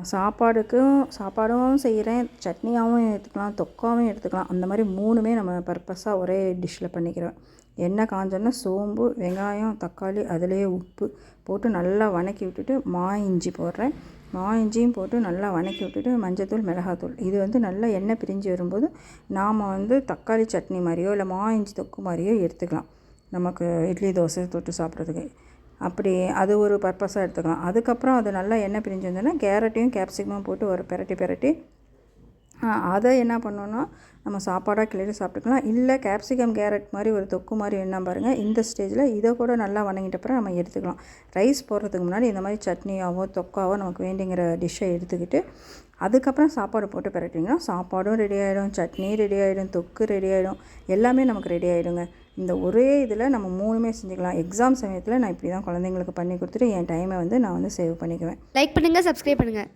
சாப்பாடும் செய்கிறேன், சட்னியாகவும் எடுத்துக்கலாம், தொக்காவும் எடுத்துக்கலாம். அந்த மாதிரி 3மே நம்ம பர்பஸாக ஒரே டிஷ்ஷில் பண்ணிக்கிறோம். எண்ணெய் காஞ்சோன்னா சோம்பு, வெங்காயம், தக்காளி, அதிலேயே உப்பு போட்டு நல்லா வதக்கி விட்டுட்டு இஞ்சி போடுறேன். இஞ்சியும் போட்டு நல்லா வதக்கி விட்டுட்டு மஞ்சத்தூள், மிளகாத்தூள் இது வந்து நல்லா எண்ணெய் பிரிஞ்சு வரும்போது நாம் வந்து தக்காளி சட்னி மாதிரியோ இல்லை இஞ்சி தொக்கு மாதிரியோ எடுத்துக்கலாம். நமக்கு இட்லி தோசை தொட்டு சாப்பிட்றதுக்கு அப்படி அது ஒரு பர்பஸாக எடுத்துக்கலாம். அதுக்கப்புறம் அது நல்லா எண்ணெய் பிரிஞ்சு வந்தோன்னா கேரட்டையும் கேப்சிகமும் போட்டு ஒரு பெரட்டி அதை என்ன பண்ணோன்னா நம்ம சாப்பாடாக கிளறி சாப்பிட்டுக்கலாம். இல்லை கேப்சிகம் கேரட் மாதிரி ஒரு தொக்கு மாதிரி என்ன பாருங்கள், இந்த ஸ்டேஜில் இதை கூட நல்லா வதங்கிட்டப்புறம் நம்ம எடுத்துக்கலாம். ரைஸ் போடுறதுக்கு முன்னாடி இந்த மாதிரி சட்னியாவோ தொக்காவோ நமக்கு வேண்டிங்கிற டிஷ்ஷை எடுத்துக்கிட்டு அதுக்கப்புறம் சாப்பாடு போட்டு பெரட்டிங்கன்னா சாப்பாடும் ரெடி ஆகிடும், சட்னி ரெடி ஆகிடும், தொக்கு ரெடி ஆகிடும், எல்லாமே நமக்கு ரெடி ஆகிடுங்க. இந்த ஒரே இதில் நம்ம 3மே செஞ்சுக்கலாம். எக்ஸாம் சமயத்தில் நான் இப்படி தான் குழந்தைங்களுக்கு பண்ணி கொடுத்துட்டு என் டைமை வந்து நான் வந்து சேவ் பண்ணிக்குவேன். லைக் பண்ணுங்கள், சப்ஸ்கிரைப் பண்ணுங்கள்.